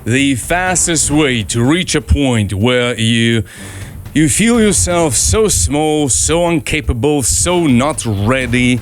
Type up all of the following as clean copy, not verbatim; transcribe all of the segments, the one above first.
the fastest way to reach a point where you feel yourself so small, so incapable, so not ready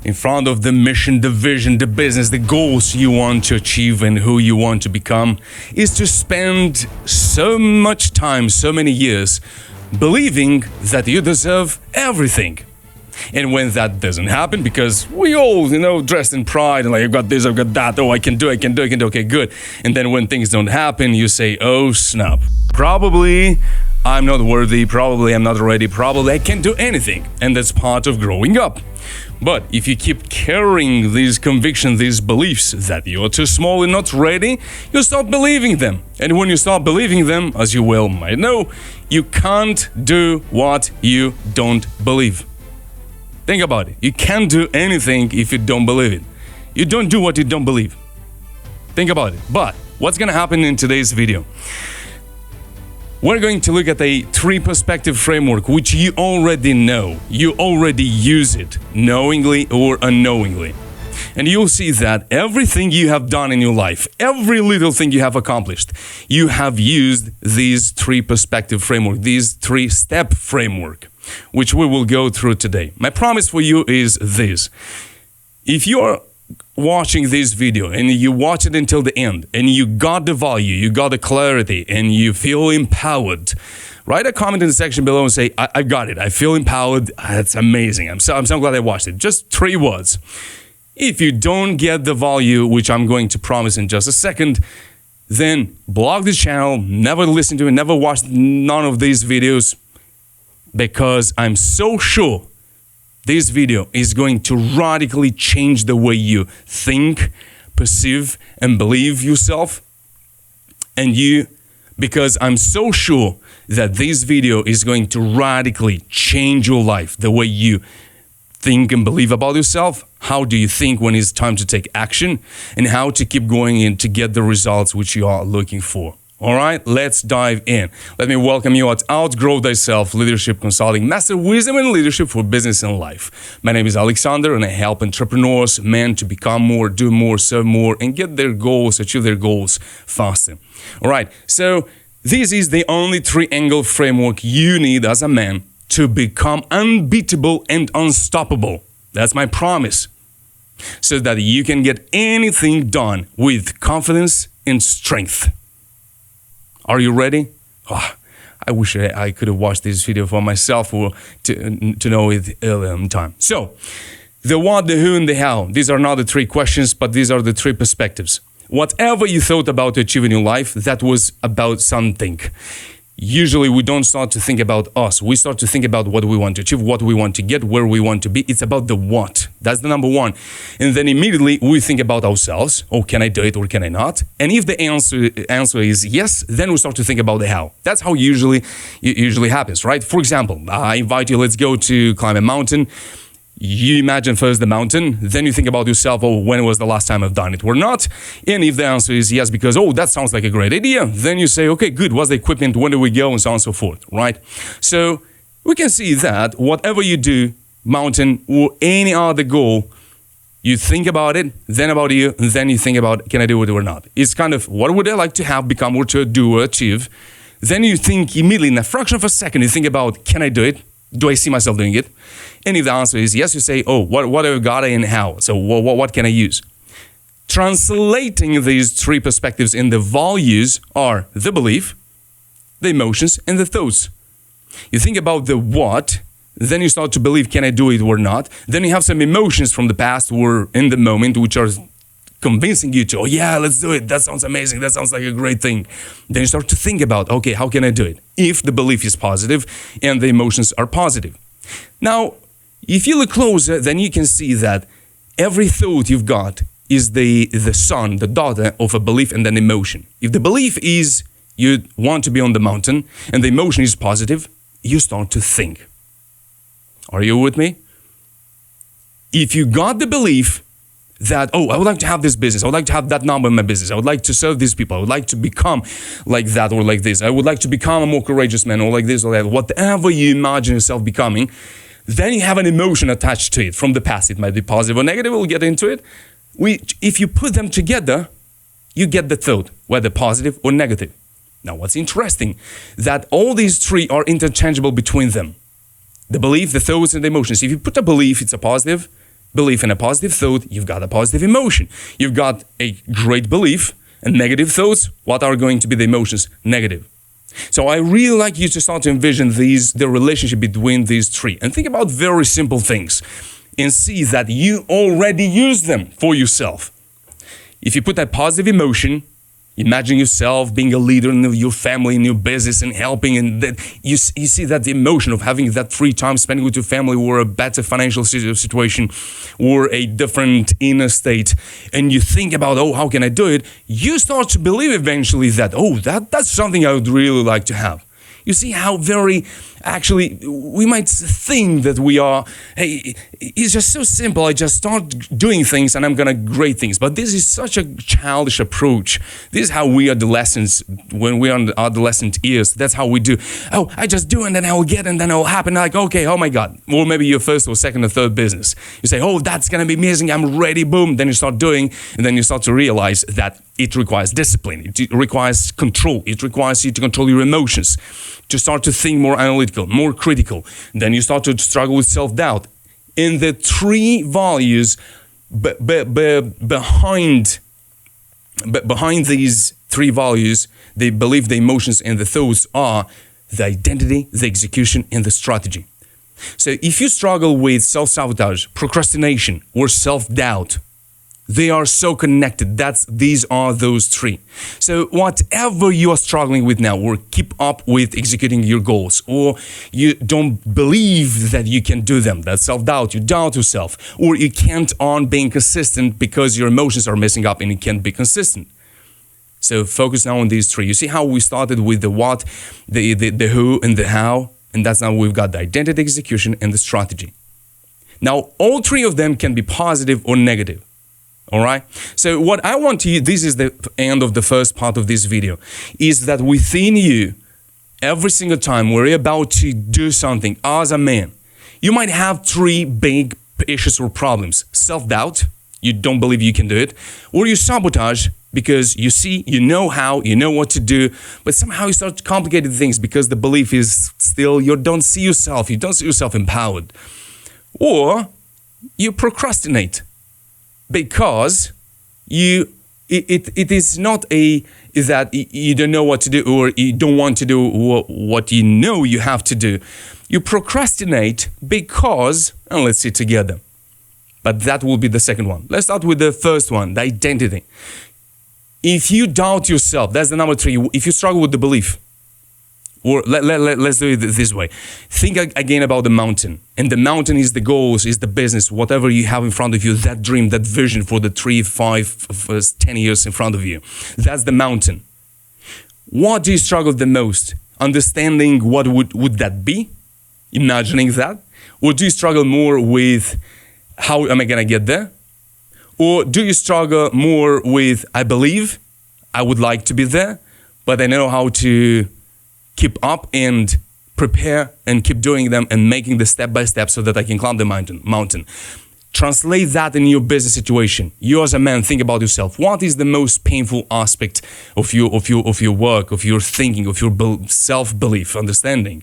in front of the mission, the vision, the business, the goals you want to achieve and who you want to become, is to spend so much time, so many years, believing that you deserve everything. And when that doesn't happen, because we all, dressed in pride and like, I've got this, I've got that, oh, I can do, okay, good. And then when things don't happen, you say, oh, snap. Probably I'm not worthy, probably I'm not ready, probably I can't do anything. And that's part of growing up. But if you keep carrying these convictions, these beliefs that you're too small and not ready, you start believing them. And when you start believing them, as you well might know, you can't do what you don't believe. Think about it. You can't do anything if you don't believe it. You don't do what you don't believe. Think about it. But what's going to happen in today's video? We're going to look at a 3-perspective framework, which you already know. You already use it, knowingly or unknowingly. And you'll see that everything you have done in your life, every little thing you have accomplished, you have used these 3-perspective framework, these 3-step framework, which we will go through today. My promise for you is this. If you are watching this video and you watch it until the end and you got the value, you got the clarity and you feel empowered, write a comment in the section below and say, I got it. I feel empowered. That's amazing. I'm so glad I watched it. Just 3 words. If you don't get the value, which I'm going to promise in just a second, then block this channel, never listen to it, never watch none of these videos, because I'm so sure this video is going to radically change the way you think, perceive, and believe yourself. And because I'm so sure that this video is going to radically change your life, the way you think and believe about yourself, how do you think when it's time to take action, and how to keep going in to get the results which you are looking for. All right, let's dive in. Let me welcome you at Outgrow Thyself Leadership Consulting, Master Wisdom and Leadership for Business and Life. My name is Alexandr, and I help entrepreneurs, men, to become more, do more, serve more, and get their goals, achieve their goals faster. All right, so this is the only 3-angle framework you need as a man to become unbeatable and unstoppable. That's my promise. So that you can get anything done with confidence and strength. Are you ready? Oh, I wish I could have watched this video for myself or to know it earlier in time. So, the what, the who, and the how. These are not the 3 questions, but these are the 3 perspectives. Whatever you thought about achieving in your life, that was about something. Usually we don't start to think about us. We start to think about what we want to achieve, what we want to get, where we want to be. It's about the what. That's the number 1. And then immediately we think about ourselves. Oh, can I do it or can I not? And if the answer is yes, then we start to think about the how. That's how it usually happens, right? For example, I invite you, let's go to climb a mountain. You imagine first the mountain, then you think about yourself, oh, when was the last time I've done it or not? And if the answer is yes, because, oh, that sounds like a great idea, then you say, okay, good, what's the equipment, when do we go, and so on and so forth, right? So we can see that whatever you do, mountain or any other goal, you think about it, then about you, and then you think about, can I do it or not? It's kind of, what would I like to have, become, or to do, or achieve? Then you think immediately, in a fraction of a second, you think about, can I do it? Do I see myself doing it? And if the answer is yes, you say, oh, what have I got and how? So what can I use? Translating these 3 perspectives in the values are the belief, the emotions, and the thoughts. You think about the what, then you start to believe, can I do it or not? Then you have some emotions from the past or in the moment, which are convincing you to, oh yeah, let's do it. That sounds amazing. That sounds like a great thing. Then you start to think about, okay, how can I do it? If the belief is positive and the emotions are positive. Now, if you look closer, then you can see that every thought you've got is the son, the daughter of a belief and an emotion. If the belief is you want to be on the mountain and the emotion is positive, you start to think. Are you with me? If you got the belief that, oh, I would like to have this business, I would like to have that number in my business, I would like to serve these people, I would like to become like that or like this, I would like to become a more courageous man or like this or that, whatever you imagine yourself becoming, then you have an emotion attached to it from the past. It might be positive or negative, we'll get into it. If you put them together, you get the thought, whether positive or negative. Now, what's interesting, that all these three are interchangeable between them. The belief, the thoughts, and the emotions. If you put a belief, it's a positive belief and a positive thought, you've got a positive emotion. You've got a great belief and negative thoughts. What are going to be the emotions? Negative. So I really like you to start to envision the relationship between these three and think about very simple things and see that you already use them for yourself. If you put that positive emotion, imagine yourself being a leader in your family, in your business, and helping, and that you see that the emotion of having that free time spending with your family, or a better financial situation, or a different inner state, and you think about, oh, how can I do it? You start to believe eventually that, oh, that's something I would really like to have. You see how actually, we might think that we are, hey, it's just so simple. I just start doing things and I'm gonna great things. But this is such a childish approach. This is how we adolescents, when we're on adolescent years, that's how we do. Oh, I just do and then I will get and then it will happen. Like, okay, oh my God. Or maybe your first or second or third business. You say, oh, that's gonna be amazing. I'm ready, boom. Then you start doing, and then you start to realize that it requires discipline. It requires control. It requires you to control your emotions, to start to think more analytical, more critical. Then you start to struggle with self-doubt. And the three values behind these three values, the belief, the emotions, and the thoughts are the identity, the execution, and the strategy. So if you struggle with self-sabotage, procrastination, or self-doubt, they are so connected. These are those three. So whatever you are struggling with now, or keep up with executing your goals, or you don't believe that you can do them, that's self-doubt, you doubt yourself, or you can't on being consistent because your emotions are messing up and you can't be consistent. So focus now on these three. You see how we started with the what, the who, and the how, and that's now we've got the identity, execution, and the strategy. Now, all three of them can be positive or negative. All right. So what I want to, this is the end of the first part of this video, is that within you, every single time we're about to do something as a man, you might have three big issues or problems. Self-doubt, you don't believe you can do it, or you sabotage because you see, you know how, you know what to do, but somehow you start complicating things because the belief is still, you don't see yourself empowered. Or you procrastinate. Because it is not that you don't know what to do or you don't want to do what you know you have to do. You procrastinate because, and let's see together. But that will be the second one. Let's start with the first one, the identity. If you doubt yourself, that's the number three. If you struggle with the belief, or let's do it this way. Think again about the mountain. And the mountain is the goals, is the business, whatever you have in front of you, that dream, that vision for the 3, 5, 10 years in front of you. That's the mountain. What do you struggle the most? Understanding what would that be? Imagining that? Or do you struggle more with how am I going to get there? Or do you struggle more with I believe, I would like to be there, but I know how to keep up and prepare and keep doing them and making the step by step so that I can climb the mountain. Translate that in your business situation. You as a man, think about yourself. What is the most painful aspect of your work, of your thinking, of your self-belief, understanding?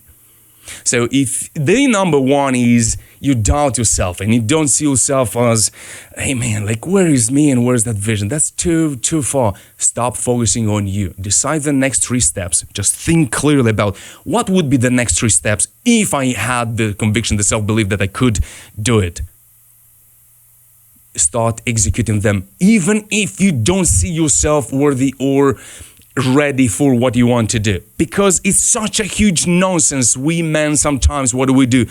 So if the number one is you doubt yourself and you don't see yourself as, hey man, like where is me and where's that vision? That's too far. Stop focusing on you. Decide the next 3 steps. Just think clearly about what would be the next 3 steps if I had the conviction, the self-belief that I could do it. Start executing them, even if you don't see yourself worthy or ready for what you want to do, because it's such a huge nonsense. We men sometimes, what do?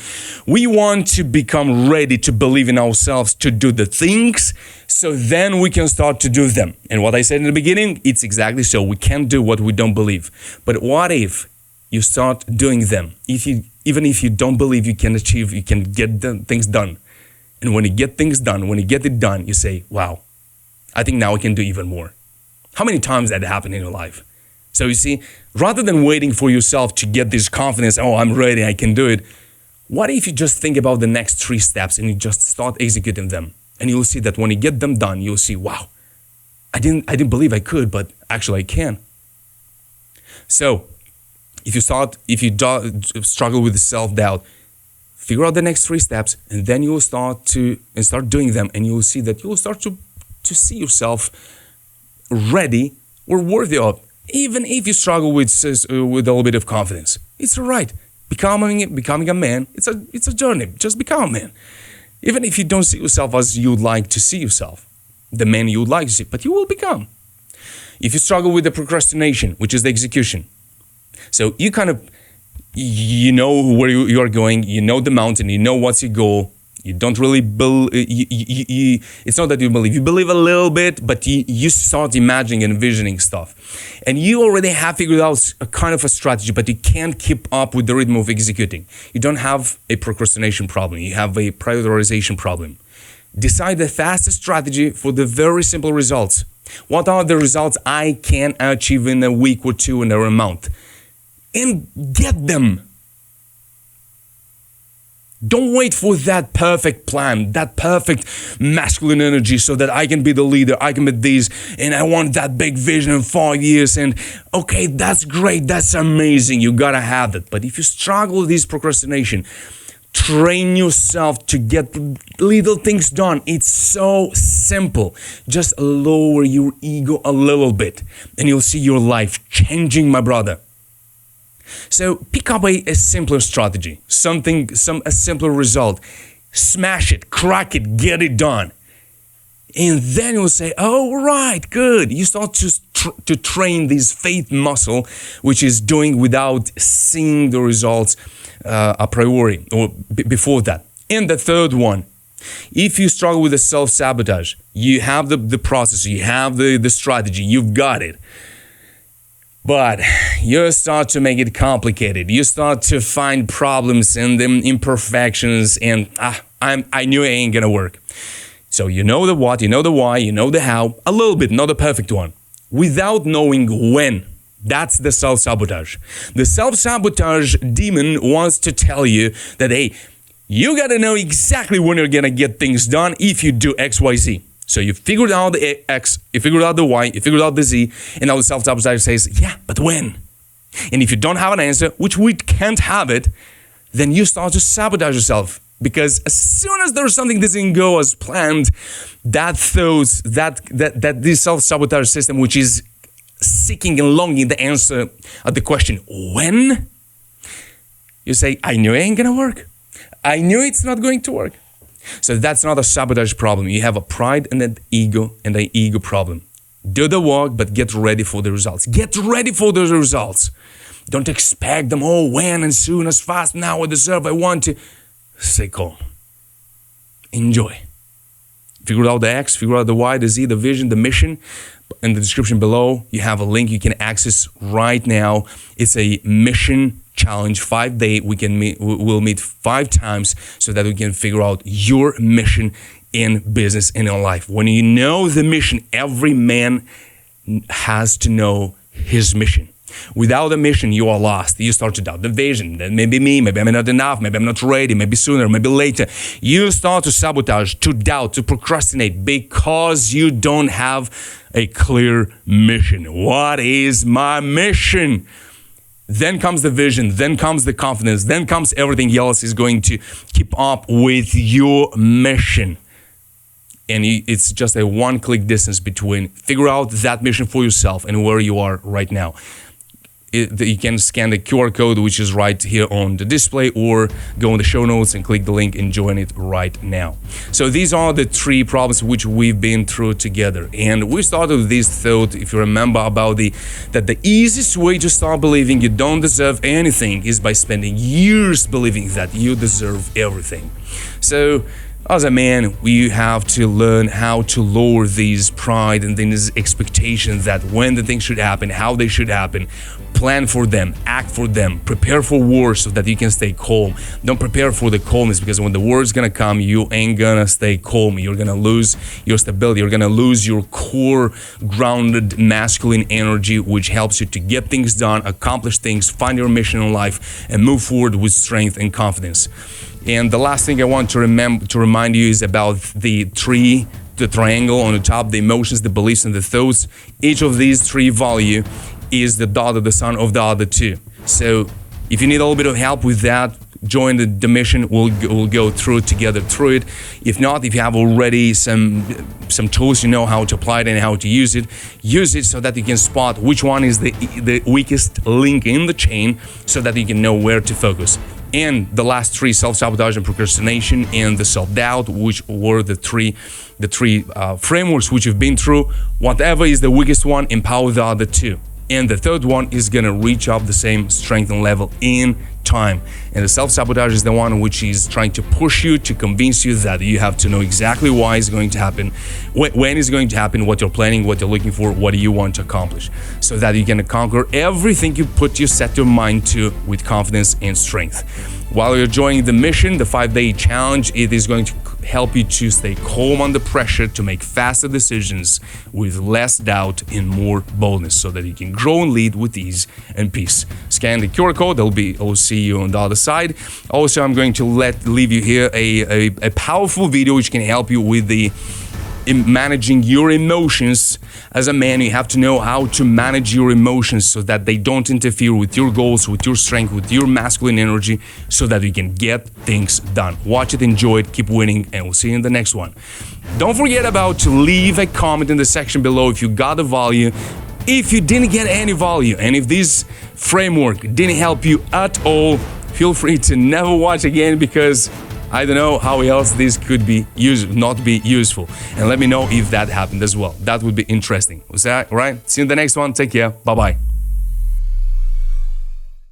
We want to become ready to believe in ourselves to do the things, so then we can start to do them. And what I said in the beginning, it's exactly so. We can't do what we don't believe. But what if you start doing them? Even if you don't believe you can achieve, you can get the things done. And when you get things done, when you get it done, you say, wow, I think now I can do even more. How many times that happened in your life? So you see, rather than waiting for yourself to get this confidence, oh, I'm ready, I can do it. What if you just think about the next 3 steps and you just start executing them? And you'll see that when you get them done, you'll see, wow, I didn't believe I could, but actually I can. So if you struggle with self-doubt, figure out the next 3 steps, and then you will start doing them, and you will see that you will start to see yourself ready or worthy of. Even if you struggle with a little bit of confidence, it's all right. Becoming a man, it's a journey. Just become a man. Even if you don't see yourself as you'd like to see yourself, the man you would like to see, but you will become. If you struggle with the procrastination, which is the execution, so you know where you are going, you know the mountain, you know what's your goal. You don't really believe, it's not that you believe a little bit, but you start imagining and envisioning stuff. And you already have figured out a kind of a strategy, but you can't keep up with the rhythm of executing. You don't have a procrastination problem, you have a prioritization problem. Decide the fastest strategy for the very simple results. What are the results I can achieve in a week or 2 in a month? And get them. Don't wait for that perfect plan, that perfect masculine energy so that I can be the leader, I can be this, and I want that big vision in 5 years. And okay, that's great, that's amazing, you gotta have that. But if you struggle with this procrastination, train yourself to get little things done. It's so simple. Just lower your ego a little bit, and you'll see your life changing, my brother. So pick up a simpler strategy, a simpler result. Smash it, crack it, get it done. And then you'll say, oh, right, good. You start to train this faith muscle, which is doing without seeing the results a priori or before that. And the third one, if you struggle with the self-sabotage, you have the process, you have the strategy, you've got it. But you start to make it complicated. You start to find problems and imperfections, and I knew it ain't gonna work. So you know the what, you know the why, you know the how, a little bit, not a perfect one, without knowing when. That's the self-sabotage. The self-sabotage demon wants to tell you that, hey, you gotta know exactly when you're gonna get things done if you do X, Y, Z. So you figured out the X, you figured out the Y, you figured out the Z, and now the self-sabotage says, yeah, but when? And if you don't have an answer, which we can't have it, then you start to sabotage yourself. Because as soon as there's something that doesn't go as planned, that this self-sabotage system, which is seeking and longing the answer at the question, when? You say, I knew it ain't gonna work. I knew it's not going to work. So that's not a sabotage problem. You have a pride and an ego problem. Do the work, but get ready for the results. Get ready for the results. Don't expect them, oh, when and soon, as fast, now, I deserve, I want to. Stay calm. Enjoy. Figure out the X, figure out the Y, the Z, the vision, the mission. In the description below, you have a link you can access right now. It's a mission challenge, 5-day. We'll meet 5 times so that we can figure out your mission in business and in life. When you know the mission, every man has to know his mission. Without a mission, you are lost. You start to doubt the vision. That maybe me, maybe I'm not enough, maybe I'm not ready, maybe sooner, maybe later. You start to sabotage, to doubt, to procrastinate because you don't have a clear mission. What is my mission? Then comes the vision, then comes the confidence, then comes everything else is going to keep up with your mission. And it's just a one-click distance between figure out that mission for yourself and where you are right now. You can scan the QR code, which is right here on the display, or go in the show notes and click the link and join it right now. So these are the 3 problems which we've been through together. And we started with this thought, if you remember, about that the easiest way to start believing you don't deserve anything is by spending years believing that you deserve everything. So as a man, we have to learn how to lower these pride and these expectations that when the things should happen, how they should happen, plan for them, act for them, prepare for war so that you can stay calm. Don't prepare for the calmness, because when the war is gonna come, you ain't gonna stay calm. You're gonna lose your stability. You're gonna lose your core grounded masculine energy, which helps you to get things done, accomplish things, find your mission in life, and move forward with strength and confidence. And the last thing I want to remind you is about the 3 the triangle on the top, the emotions, the beliefs, and the thoughts. Each of these three value is the daughter, the son of the other two. So if you need a little bit of help with that, join the mission. We'll go through together through it. If not, if you have already some tools, you know how to apply it and how to use it so that you can spot which one is the weakest link in the chain, so that you can know where to focus. And the last three, self-sabotage and procrastination and the self-doubt, which were the three frameworks which you've been through. Whatever is the weakest one, empower the other two. And the third one is gonna reach up the same strength and level in time. And the self-sabotage is the one which is trying to push you, to convince you that you have to know exactly why it's going to happen, when it's going to happen, what you're planning, what you're looking for, what do you want to accomplish, so that you can conquer everything you set your mind to with confidence and strength. While you're joining the mission, the 5-day challenge, it is going to help you to stay calm under pressure, to make faster decisions with less doubt and more boldness, so that you can grow and lead with ease and peace. Scan the QR code. I'll see you on the other side. Also, I'm going to leave you here a powerful video which can help you with in managing your emotions. As a man, you have to know how to manage your emotions so that they don't interfere with your goals, with your strength, with your masculine energy, so that you can get things done. Watch it, enjoy it, keep winning, and we'll see you in the next one. Don't forget about to leave a comment in the section below if you got the value, if you didn't get any value, and if this framework didn't help you at all, feel free to never watch again, because I don't know how else this could be not be useful. And let me know if that happened as well. That would be interesting. Was that right? See you in the next one. Take care. Bye-bye.